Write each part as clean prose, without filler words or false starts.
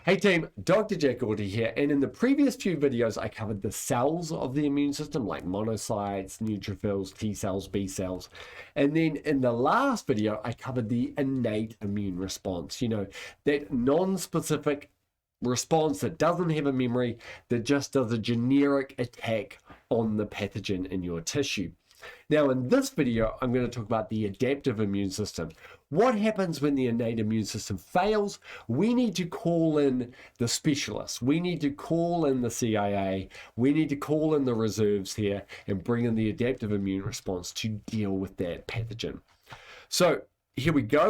Hey team, Dr. Jack Gordy here, and in the previous few videos I covered the cells of the immune system like monocytes, neutrophils, T cells, B cells, and then in the last video I covered the innate immune response, that non-specific response that doesn't have a memory, that just does a generic attack on the pathogen in your tissue. Now, in this video, I'm going to talk about the adaptive immune system. What happens when the innate immune system fails? We need to call in the specialists. We need to call in the CIA. We need to call in the reserves here and bring in the adaptive immune response to deal with that pathogen. So here we go.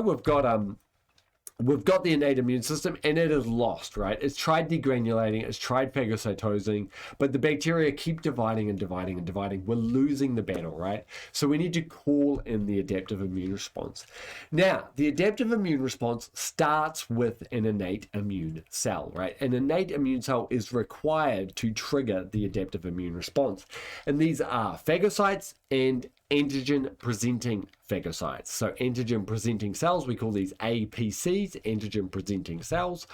We've got the innate immune system and it is lost, right? It's tried degranulating, it's tried phagocytosing, but the bacteria keep dividing and dividing and dividing. We're losing the battle, right? So we need to call in the adaptive immune response. Now, the adaptive immune response starts with an innate immune cell, right? An innate immune cell is required to trigger the adaptive immune response. And these are phagocytes and antigen-presenting phagocytes. So antigen-presenting cells, we call these APCs, antigen-presenting cells.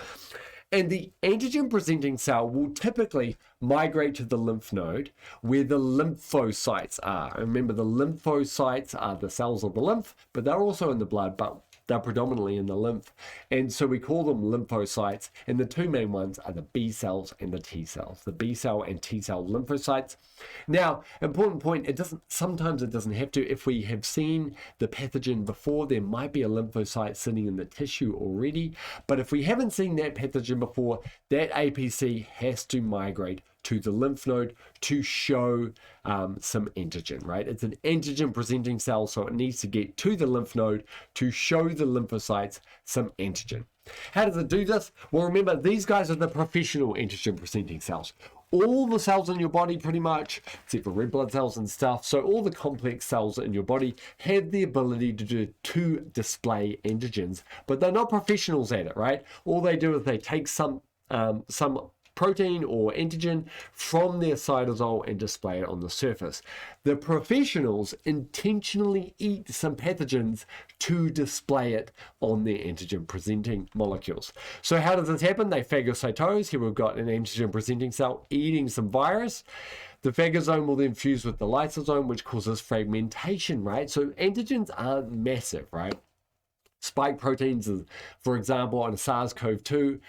And the antigen-presenting cell will typically migrate to the lymph node where the lymphocytes are. And remember, the lymphocytes are the cells of the lymph, but they're also in the blood, but they're predominantly in the lymph. And so we call them lymphocytes. And the two main ones are the B cells and the T cells, the B cell and T cell lymphocytes. Now, important point, sometimes it doesn't have to. If we have seen the pathogen before, there might be a lymphocyte sitting in the tissue already. But if we haven't seen that pathogen before, that APC has to migrate to the lymph node to show some antigen, right? It's an antigen presenting cell, so it needs to get to the lymph node to show the lymphocytes some antigen. How does it do this? Well, remember, these guys are the professional antigen presenting cells. All the cells in your body, pretty much, except for red blood cells and stuff, so all the complex cells in your body have the ability to display antigens, but they're not professionals at it, right? All they do is they take some protein or antigen from their cytosol and display it on the surface. The professionals intentionally eat some pathogens to display it on their antigen presenting molecules. So how does this happen? They phagocytose. Here we've got an antigen presenting cell eating some virus. The phagosome will then fuse with the lysosome, which causes fragmentation, right? So antigens aren't massive, right? Spike proteins, for example, on a SARS-CoV-2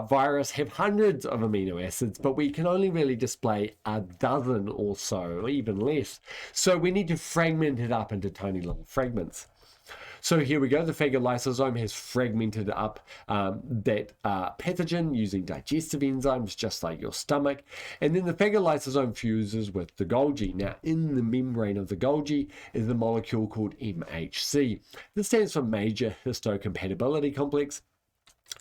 virus have hundreds of amino acids, but we can only really display a dozen or so, or even less. So we need to fragment it up into tiny little fragments. So here we go, the phagolysosome has fragmented up that pathogen using digestive enzymes, just like your stomach. And then the phagolysosome fuses with the Golgi. Now, in the membrane of the Golgi is the molecule called MHC. This stands for major histocompatibility complex.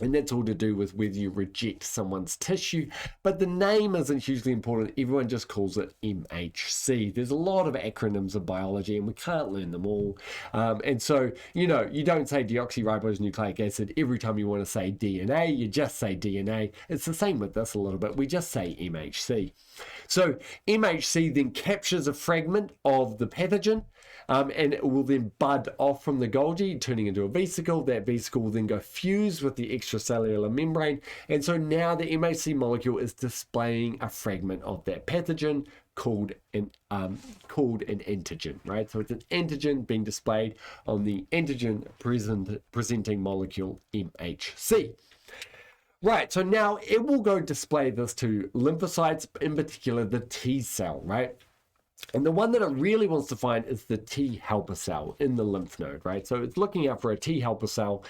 And that's all to do with whether you reject someone's tissue. But the name isn't hugely important. Everyone just calls it MHC. There's a lot of acronyms in biology and we can't learn them all. And so, you don't say deoxyribonucleic acid every time you want to say DNA. You just say DNA. It's the same with this a little bit. We just say MHC. So MHC then captures a fragment of the pathogen and it will then bud off from the Golgi, turning into a vesicle. That vesicle will then go fuse with the extracellular membrane. And so now the MHC molecule is displaying a fragment of that pathogen called an antigen, right? So it's an antigen being displayed on the antigen presenting molecule MHC. Right, so now it will go display this to lymphocytes, in particular the T cell, right? And the one that it really wants to find is the T helper cell in the lymph node, right? So it's looking out for a T helper cell.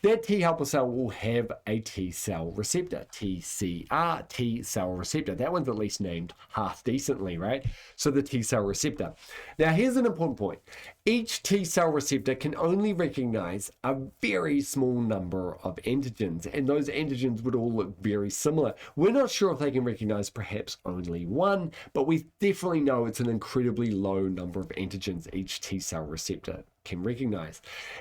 That T helper cell will have a T cell receptor, TCR, T cell receptor. That one's at least named half decently, right? So the T cell receptor. Now, here's an important point. Each T cell receptor can only recognize a very small number of antigens, and those antigens would all look very similar. We're not sure if they can recognize perhaps only one, but we definitely know it's an incredibly low number of antigens each T cell receptor can recognize.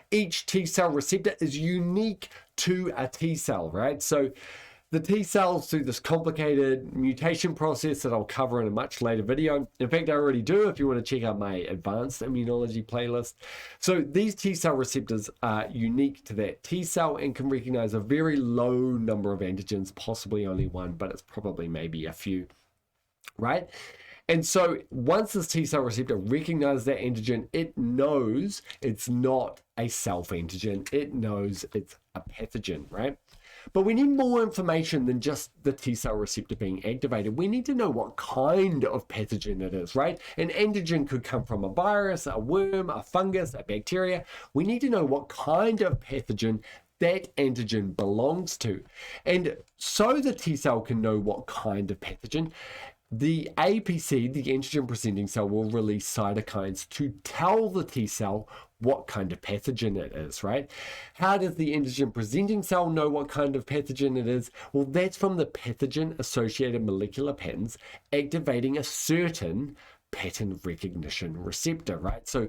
Each T cell receptor is unique to a T cell, right? So the T cells through this complicated mutation process that I'll cover in a much later video. In fact, I already do if you want to check out my advanced immunology playlist. So these T cell receptors are unique to that T cell and can recognize a very low number of antigens, possibly only one, but it's probably maybe a few, right? And so once this T cell receptor recognizes that antigen, it knows it's not a self-antigen. It knows it's a pathogen, right? But we need more information than just the T cell receptor being activated. We need to know what kind of pathogen it is, right? An antigen could come from a virus, a worm, a fungus, a bacteria. We need to know what kind of pathogen that antigen belongs to. And so the T cell can know what kind of pathogen, the APC, the antigen presenting cell, will release cytokines to tell the T cell what kind of pathogen it is, right? How does the antigen presenting cell know what kind of pathogen it is? Well, that's from the pathogen associated molecular patterns activating a certain pattern recognition receptor, right? So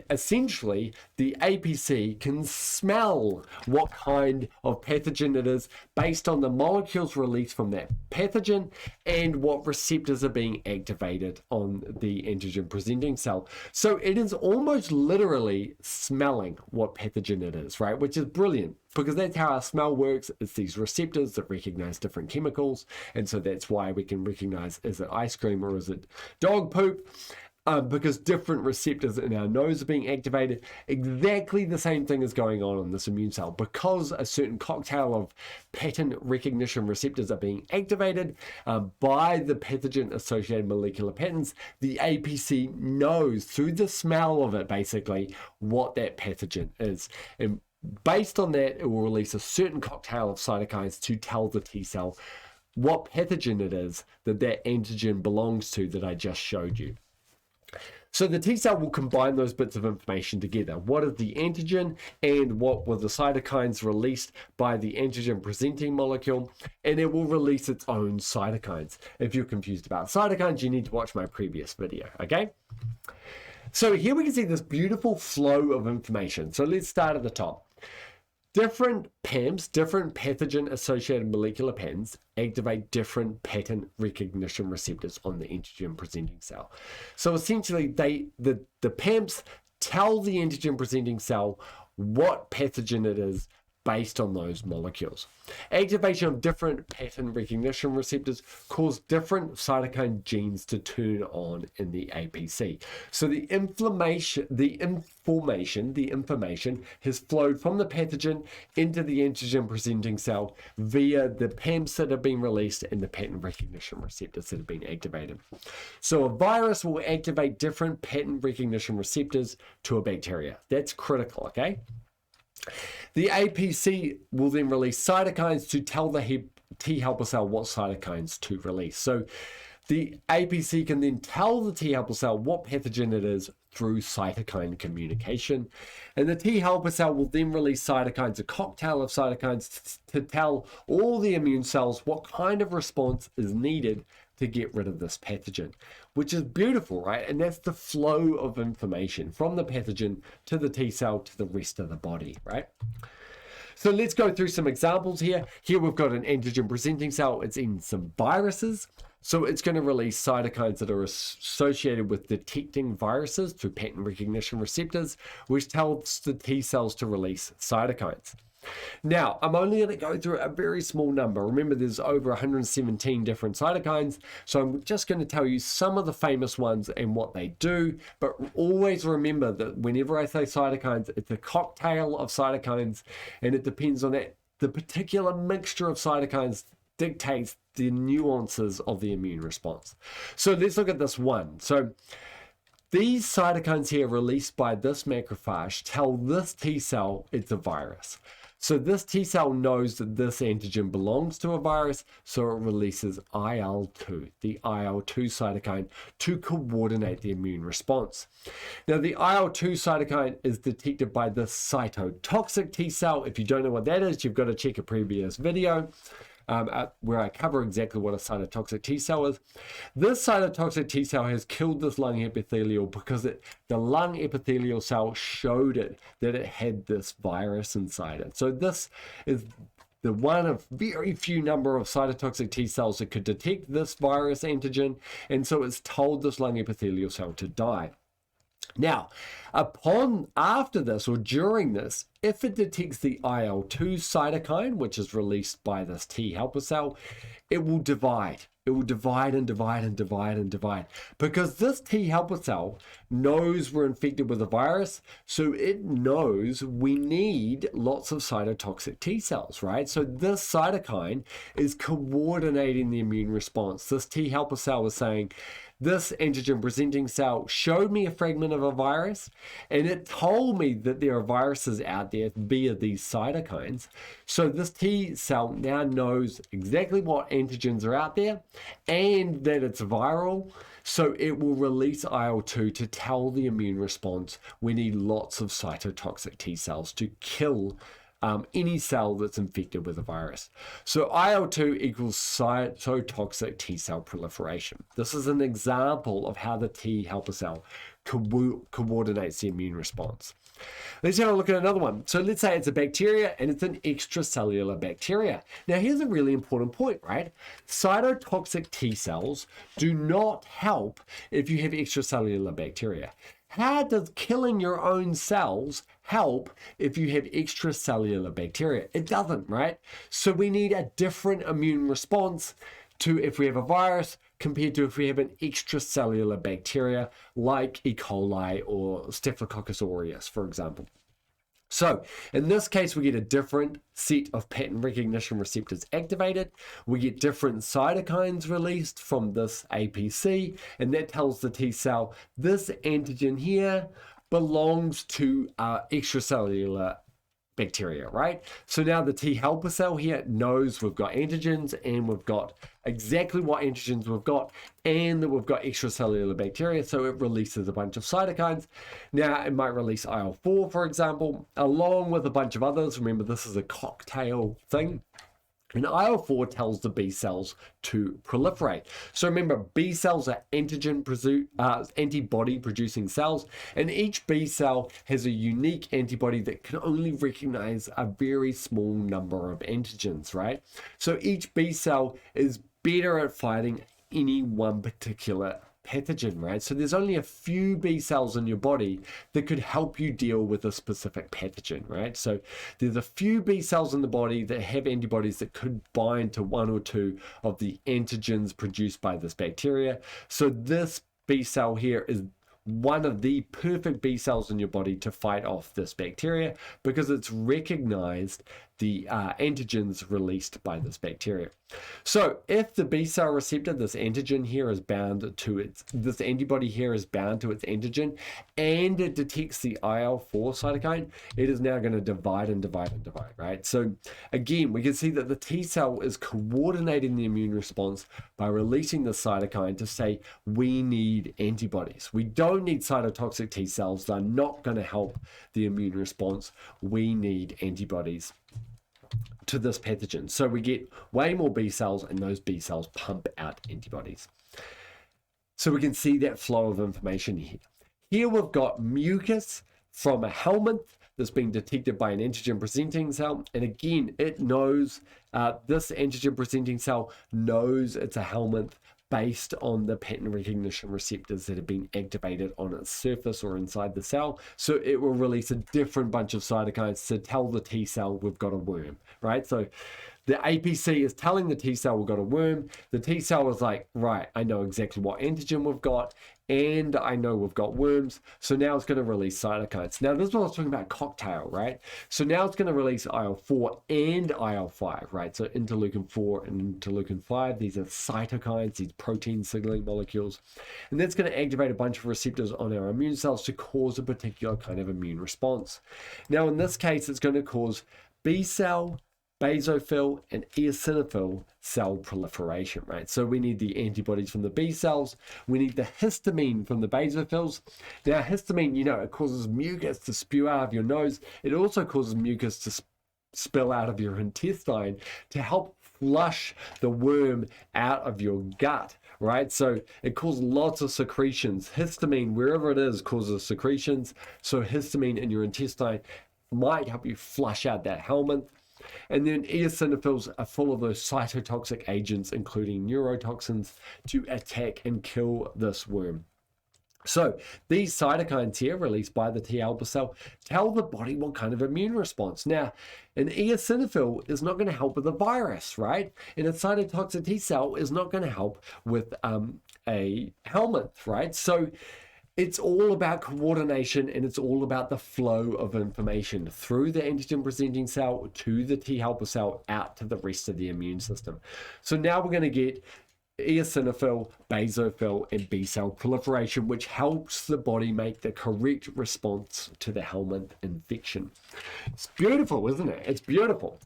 essentially the APC can smell what kind of pathogen it is based on the molecules released from that pathogen and what receptors are being activated on the antigen presenting cell. So it is almost literally smelling what pathogen it is, right? Which is brilliant, because that's how our smell works. It's these receptors that recognize different chemicals. And so that's why we can recognize, is it ice cream or is it dog poop? Because different receptors in our nose are being activated. Exactly the same thing is going on in this immune cell. Because a certain cocktail of pattern recognition receptors are being activated by the pathogen-associated molecular patterns, the APC knows through the smell of it, basically, what that pathogen is. And based on that, it will release a certain cocktail of cytokines to tell the T cell what pathogen it is that that antigen belongs to that I just showed you. So the T cell will combine those bits of information together. What is the antigen and what were the cytokines released by the antigen presenting molecule? And it will release its own cytokines. If you're confused about cytokines, you need to watch my previous video, okay? So here we can see this beautiful flow of information. So let's start at the top. Different PAMs, different pathogen-associated molecular patterns, activate different pattern recognition receptors on the antigen-presenting cell. So essentially, the PAMs tell the antigen-presenting cell what pathogen it is based on those molecules. Activation of different pattern recognition receptors cause different cytokine genes to turn on in the APC. So the information has flowed from the pathogen into the antigen presenting cell via the PAMs that have been released and the pattern recognition receptors that have been activated. So a virus will activate different pattern recognition receptors to a bacteria. That's critical, okay? The APC will then release cytokines to tell the T helper cell what cytokines to release. So the APC can then tell the T helper cell what pathogen it is through cytokine communication. And the T helper cell will then release cytokines, a cocktail of cytokines, to tell all the immune cells what kind of response is needed to get rid of this pathogen, which is beautiful, right? And that's the flow of information from the pathogen to the T cell to the rest of the body, right? So let's go through some examples here. Here we've got an antigen presenting cell. It's in some viruses. So it's going to release cytokines that are associated with detecting viruses through pattern recognition receptors, which tells the T cells to release cytokines. Now, I'm only going to go through a very small number. Remember, there's over 117 different cytokines, so I'm just going to tell you some of the famous ones and what they do, but always remember that whenever I say cytokines, it's a cocktail of cytokines, and it depends on that. The particular mixture of cytokines dictates the nuances of the immune response. So let's look at this one. So these cytokines here released by this macrophage tell this T cell it's a virus. So this T cell knows that this antigen belongs to a virus, so it releases IL-2, the IL-2 cytokine, to coordinate the immune response. Now, the IL-2 cytokine is detected by the cytotoxic T cell. If you don't know what that is, you've got to check a previous video where I cover exactly what a cytotoxic T cell is. This cytotoxic T cell has killed this lung epithelial because the lung epithelial cell showed it that it had this virus inside it. So this is the one of very few number of cytotoxic T cells that could detect this virus antigen, and so it's told this lung epithelial cell to die. Now, after this or during this, if it detects the IL-2 cytokine, which is released by this T helper cell, it will divide. It will divide and divide and divide and divide, because this T helper cell knows we're infected with a virus, so it knows we need lots of cytotoxic T cells, right? So this cytokine is coordinating the immune response. This T helper cell is saying, this antigen presenting cell showed me a fragment of a virus, and it told me that there are viruses out there via these cytokines. So this T cell now knows exactly what antigens are out there and that it's viral. So it will release IL-2 to tell the immune response we need lots of cytotoxic T cells to kill any cell that's infected with a virus. So IL-2 equals cytotoxic T cell proliferation. This is an example of how the T helper cell coordinates the immune response. Let's have a look at another one. So let's say it's a bacteria and it's an extracellular bacteria. Now here's a really important point, right? Cytotoxic T cells do not help if you have extracellular bacteria. How does killing your own cells help if you have extracellular bacteria? It doesn't, right? So we need a different immune response to if we have a virus compared to if we have an extracellular bacteria like E. coli or Staphylococcus aureus, for example. So in this case, we get a different set of pattern recognition receptors activated. We get different cytokines released from this APC, and that tells the T cell this antigen here belongs to extracellular bacteria, right? So now the T helper cell here knows we've got antigens and we've got exactly what antigens we've got and that we've got extracellular bacteria, so it releases a bunch of cytokines. Now it might release IL-4, for example, along with a bunch of others. Remember, this is a cocktail thing. And IL-4 tells the B cells to proliferate. So remember, B cells are antibody producing cells, and each B cell has a unique antibody that can only recognize a very small number of antigens, right? So each B cell is better at fighting any one particular pathogen, right? So there's only a few B cells in your body that could help you deal with a specific pathogen, right? So there's a few B cells in the body that have antibodies that could bind to one or two of the antigens produced by this bacteria. So this B cell here is one of the perfect B cells in your body to fight off this bacteria because it's recognized the antigens released by this bacteria. So if the B cell receptor, this antigen here is bound to this antibody here is bound to its antigen, and it detects the IL-4 cytokine, it is now going to divide and divide and divide, right? So again, we can see that the T cell is coordinating the immune response by releasing the cytokine to say we need antibodies. We don't need cytotoxic T cells. They're not going to help the immune response. We need antibodies to this pathogen. So we get way more B cells, and those B cells pump out antibodies. So we can see that flow of information here. Here we've got mucus from a helminth that's being detected by an antigen presenting cell. And again, it knows, this antigen presenting cell knows it's a helminth based on the pattern recognition receptors that have been activated on its surface or inside the cell. So it will release a different bunch of cytokines to tell the T cell we've got a worm, right? So the APC is telling the T cell we've got a worm. The T cell is like, right, I know exactly what antigen we've got, and I know we've got worms. So now it's going to release cytokines. Now, this is what I was talking about, cocktail, right? So now it's going to release IL-4 and IL-5, right? So interleukin-4 and interleukin-5, these are cytokines, these protein signaling molecules. And that's going to activate a bunch of receptors on our immune cells to cause a particular kind of immune response. Now, in this case, it's going to cause B cell, basophil, and eosinophil cell proliferation, right? So we need the antibodies from the B cells. We need the histamine from the basophils. Now, histamine, you know, it causes mucus to spew out of your nose. It also causes mucus to spill out of your intestine to help flush the worm out of your gut, right? So it causes lots of secretions. Histamine, wherever it is, causes secretions. So histamine in your intestine might help you flush out that helminth. And then eosinophils are full of those cytotoxic agents, including neurotoxins, to attack and kill this worm. So these cytokines here, released by the T helper cell, tell the body what kind of immune response. Now, an eosinophil is not going to help with a virus, right? And a cytotoxic T cell is not going to help with a helminth, right? So it's all about coordination, and it's all about the flow of information through the antigen presenting cell to the T helper cell out to the rest of the immune system. So now we're going to get eosinophil, basophil, and B cell proliferation, which helps the body make the correct response to the helminth infection. It's beautiful, isn't it? It's beautiful.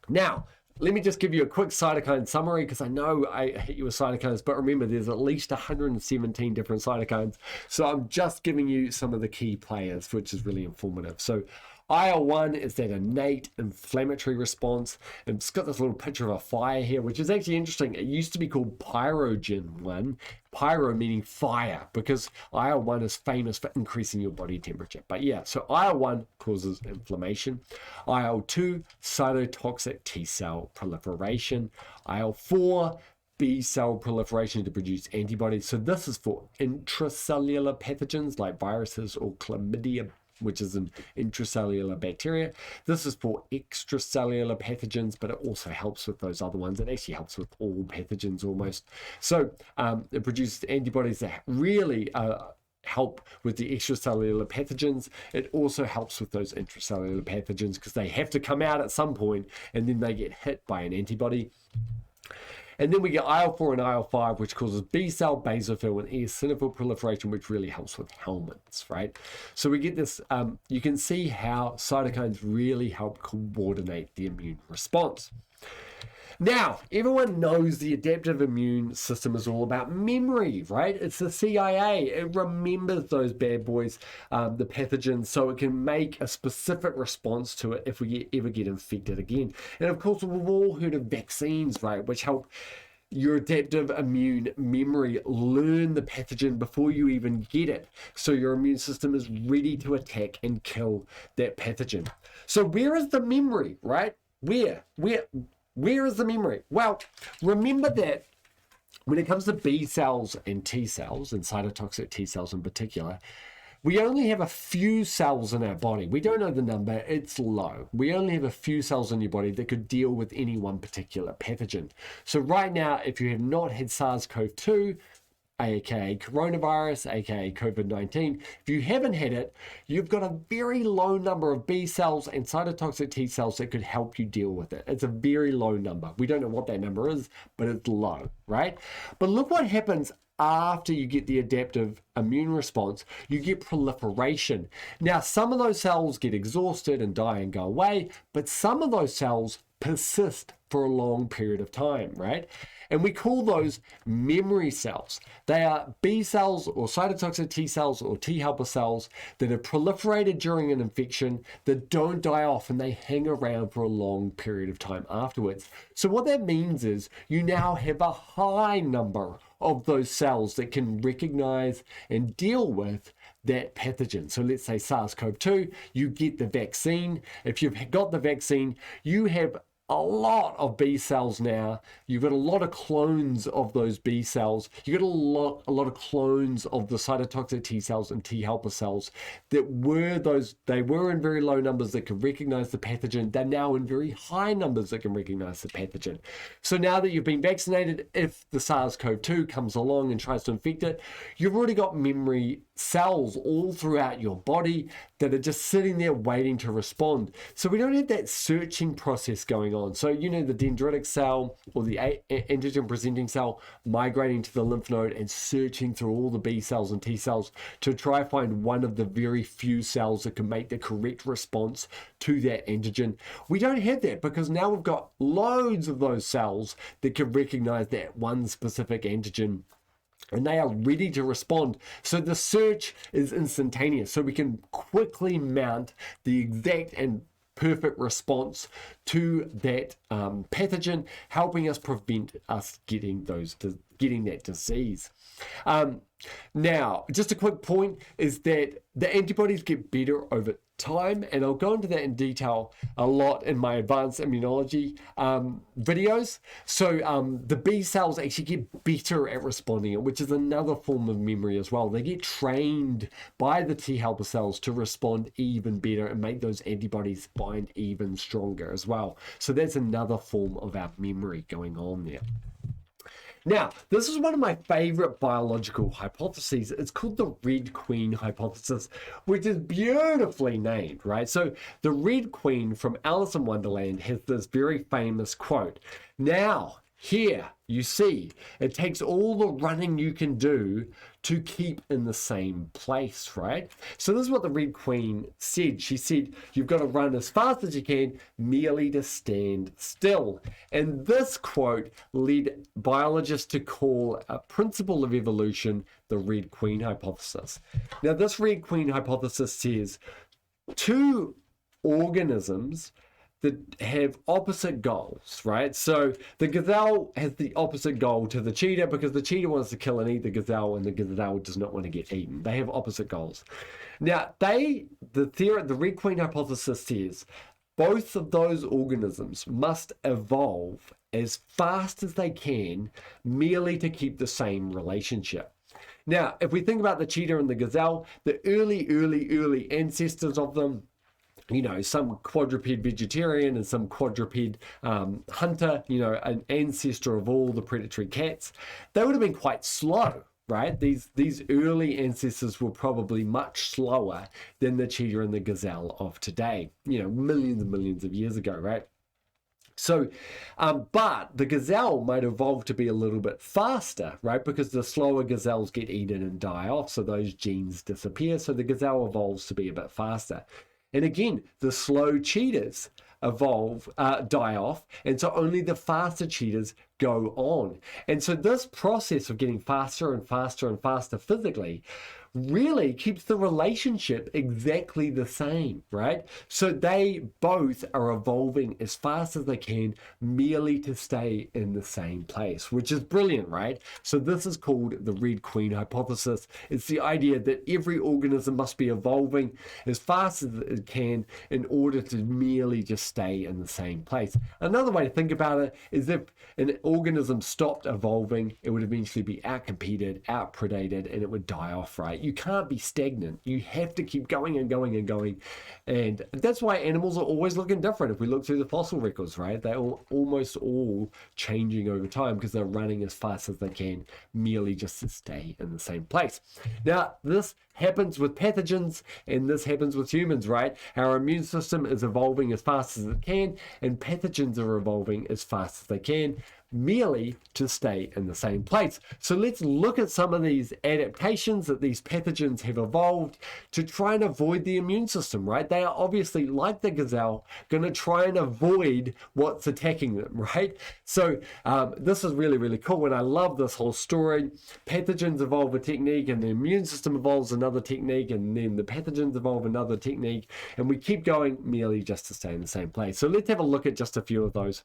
Now, let me just give you a quick cytokine summary, because I know I hit you with cytokines, but remember there's at least 117 different cytokines. So I'm just giving you some of the key players, which is really informative. So IL-1 is that innate inflammatory response. And it's got this little picture of a fire here, which is actually interesting. It used to be called pyrogen 1. Pyro meaning fire, because IL-1 is famous for increasing your body temperature. But yeah, so IL-1 causes inflammation. IL-2, cytotoxic T cell proliferation. IL-4, B cell proliferation to produce antibodies. So this is for intracellular pathogens like viruses or chlamydia, which is an intracellular bacteria. This is for extracellular pathogens, but it also helps with those other ones. It actually helps with all pathogens almost. So it produces antibodies that really help with the extracellular pathogens. It also helps with those intracellular pathogens because they have to come out at some point and then they get hit by an antibody. And then we get IL-4 and IL-5, which causes B cell, basophil, and eosinophil proliferation, which really helps with helminths, right? So we get this, you can see how cytokines really help coordinate the immune response. Now, everyone knows the adaptive immune system is all about memory, right? It's the CIA. It remembers those bad boys, the pathogens, so it can make a specific response to it if we ever get infected again. And of course, we've all heard of vaccines, right, which help your adaptive immune memory learn the pathogen before you even get it, so your immune system is ready to attack and kill that pathogen. So where is the memory, right? Where is the memory? Well, remember that when it comes to B cells and T cells, and cytotoxic T cells in particular, we only have a few cells in our body. We don't know the number, it's low. We only have a few cells in your body that could deal with any one particular pathogen. So right now, if you have not had SARS-CoV-2, aka coronavirus, aka COVID-19. If you haven't had it, you've got a very low number of B cells and cytotoxic T cells that could help you deal with it. It's a very low number. We don't know what that number is, but it's low, right? But look what happens after you get the adaptive immune response. You get proliferation. Now, some of those cells get exhausted and die and go away, but some of those cells persist for a long period of time, right? And we call those memory cells. They are B cells or cytotoxic T cells or T helper cells that have proliferated during an infection that don't die off, and they hang around for a long period of time afterwards. So what that means is you now have a high number of those cells that can recognize and deal with that pathogen. So let's say SARS-CoV-2, you get the vaccine. If you've got the vaccine, you have a lot of B cells now. You've got a lot of clones of those B cells. You've got a lot of clones of the cytotoxic T cells and T helper cells that they were in very low numbers that could recognize the pathogen. They're now in very high numbers that can recognize the pathogen. So now that you've been vaccinated, if the SARS-CoV-2 comes along and tries to infect it, you've already got memory cells all throughout your body that are just sitting there waiting to respond. So we don't have that searching process going on. So, you know, the dendritic cell or the antigen presenting cell migrating to the lymph node and searching through all the B cells and T cells to try to find one of the very few cells that can make the correct response to that antigen. We don't have that because now we've got loads of those cells that can recognize that one specific antigen, and they are ready to respond. So the search is instantaneous. So we can quickly mount the exact and perfect response to that pathogen, helping us prevent us getting that disease. Now, just a quick point is that the antibodies get better over time, and I'll go into that in detail a lot in my advanced immunology videos. So the B cells actually get better at responding, which is another form of memory as well. They get trained by the T helper cells to respond even better and make those antibodies bind even stronger as well. So that's another form of our memory going on there. Now, this is one of my favorite biological hypotheses. It's called the Red Queen hypothesis, which is beautifully named, right? So the Red Queen from Alice in Wonderland has this very famous quote. Now, here, you see, it takes all the running you can do to keep in the same place, right? So this is what the Red Queen said. She said, you've got to run as fast as you can, merely to stand still. And this quote led biologists to call a principle of evolution the Red Queen hypothesis. Now, this Red Queen hypothesis says two organisms that have opposite goals, right? So the gazelle has the opposite goal to the cheetah because the cheetah wants to kill and eat the gazelle and the gazelle does not want to get eaten. They have opposite goals. Now, the Red Queen hypothesis says both of those organisms must evolve as fast as they can merely to keep the same relationship. Now, if we think about the cheetah and the gazelle, the early ancestors of them, you know, some quadruped vegetarian and some quadruped hunter, you know, an ancestor of all the predatory cats, they would have been quite slow, right? These early ancestors were probably much slower than the cheetah and the gazelle of today, you know, millions and millions of years ago, right? So, but the gazelle might evolve to be a little bit faster, right? Because the slower gazelles get eaten and die off, so those genes disappear. So the gazelle evolves to be a bit faster. And again, the slow cheetahs die off, and so only the faster cheetahs go on. And so this process of getting faster and faster and faster physically really keeps the relationship exactly the same, right? So they both are evolving as fast as they can merely to stay in the same place, which is brilliant, right? So this is called the Red Queen hypothesis. It's the idea that every organism must be evolving as fast as it can in order to merely just stay in the same place. Another way to think about it is if an organism stopped evolving, it would eventually be outcompeted, outpredated, and it would die off, right? You can't be stagnant. You have to keep going and going and going. And that's why animals are always looking different. If we look through the fossil records, right, they're almost all changing over time because they're running as fast as they can, merely just to stay in the same place. Now, this happens with pathogens and this happens with humans, right? Our immune system is evolving as fast as it can, and pathogens are evolving as fast as they can, merely to stay in the same place. So let's look at some of these adaptations that these pathogens have evolved to try and avoid the immune system, right? They are obviously, like the gazelle, going to try and avoid what's attacking them, right? So this is really, really cool, and I love this whole story. Pathogens evolve a technique, and the immune system evolves another technique, and then the pathogens evolve another technique, and we keep going merely just to stay in the same place. So let's have a look at just a few of those.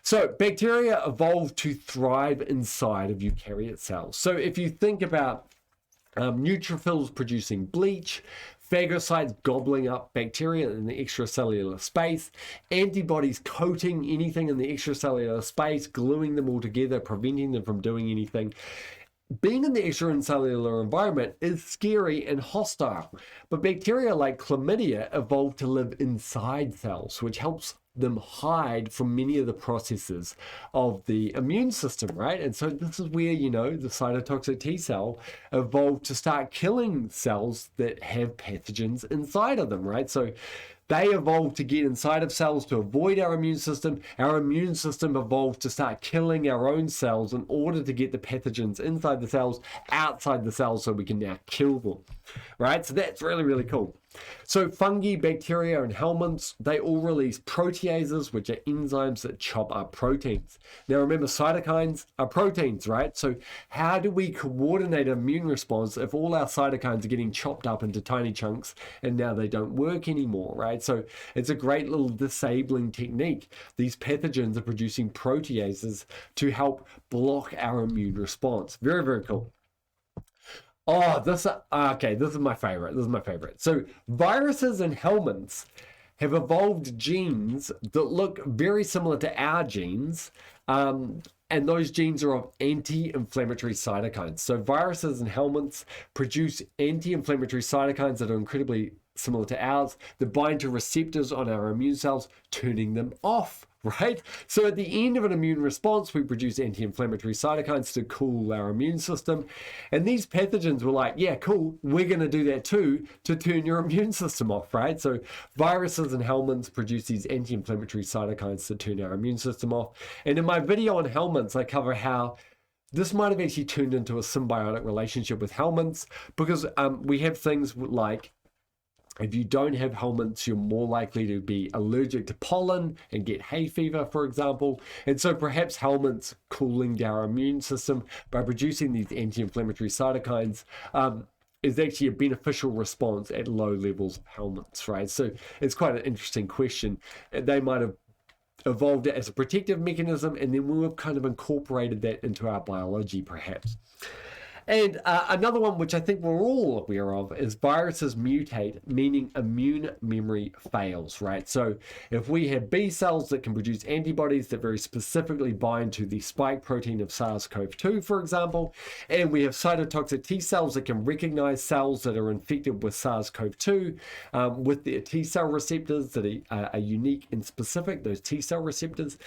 So bacteria evolved to thrive inside of eukaryote cells. So if you think about neutrophils producing bleach, phagocytes gobbling up bacteria in the extracellular space, antibodies coating anything in the extracellular space, gluing them all together, preventing them from doing anything. Being in the extracellular environment is scary and hostile, but bacteria like chlamydia evolved to live inside cells, which helps them hide from many of the processes of the immune system, right? And so this is where, you know, the cytotoxic T cell evolved to start killing cells that have pathogens inside of them, right? So they evolved to get inside of cells to avoid our immune system. Our immune system evolved to start killing our own cells in order to get the pathogens inside the cells, outside the cells, so we can now kill them, right? So that's really, really cool. So fungi, bacteria, and helminths, they all release proteases, which are enzymes that chop up proteins. Now remember, cytokines are proteins, right? So how do we coordinate an immune response if all our cytokines are getting chopped up into tiny chunks and now they don't work anymore, right? So it's a great little disabling technique. These pathogens are producing proteases to help block our immune response. Very, very cool. Oh, okay, this is my favorite. This is my favorite. So viruses and helminths have evolved genes that look very similar to our genes. And those genes are of anti-inflammatory cytokines. So viruses and helminths produce anti-inflammatory cytokines that are incredibly similar to ours, that bind to receptors on our immune cells, turning them off, right? So at the end of an immune response, we produce anti-inflammatory cytokines to cool our immune system. And these pathogens were like, yeah, cool, we're going to do that too to turn your immune system off, right? So viruses and helminths produce these anti-inflammatory cytokines to turn our immune system off. And in my video on helminths, I cover how this might have actually turned into a symbiotic relationship with helminths, because we have things like, if you don't have helminths, you're more likely to be allergic to pollen and get hay fever, for example. And so perhaps helminths cooling down our immune system by producing these anti-inflammatory cytokines is actually a beneficial response at low levels of helminths, right? So it's quite an interesting question. They might have evolved it as a protective mechanism, and then we've kind of incorporated that into our biology, perhaps. And another one, which I think we're all aware of, is viruses mutate, meaning immune memory fails, right? So if we have B cells that can produce antibodies that very specifically bind to the spike protein of SARS-CoV-2, for example, and we have cytotoxic T cells that can recognize cells that are infected with SARS-CoV-2 with their T cell receptors that are unique and specific, those T cell receptors.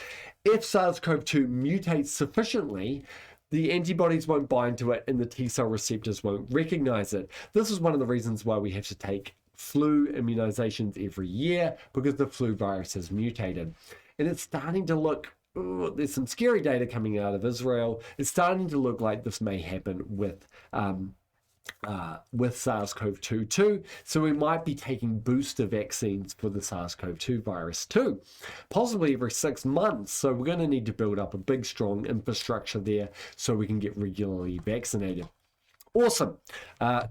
If SARS-CoV-2 mutates sufficiently, the antibodies won't bind to it and the T cell receptors won't recognize it. This is one of the reasons why we have to take flu immunizations every year, because the flu virus has mutated. And it's starting to look, there's some scary data coming out of Israel. It's starting to look like this may happen with SARS-CoV-2 too. So we might be taking booster vaccines for the SARS-CoV-2 virus too, possibly every 6 months. So we're going to need to build up a big, strong infrastructure there so we can get regularly vaccinated. Awesome.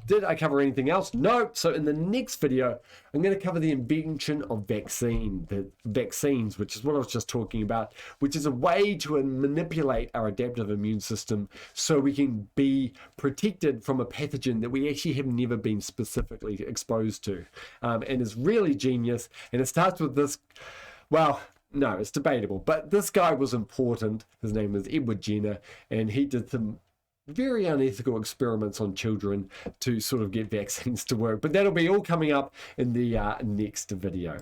Did I cover anything else? No. So in the next video, I'm going to cover the invention of vaccines, which is what I was just talking about, which is a way to manipulate our adaptive immune system so we can be protected from a pathogen that we actually have never been specifically exposed to. And is really genius. And it starts with this, well, no, it's debatable, but this guy was important. His name was Edward Jenner, and he did some very unethical experiments on children to sort of get vaccines to work. But that'll be all coming up in the next video.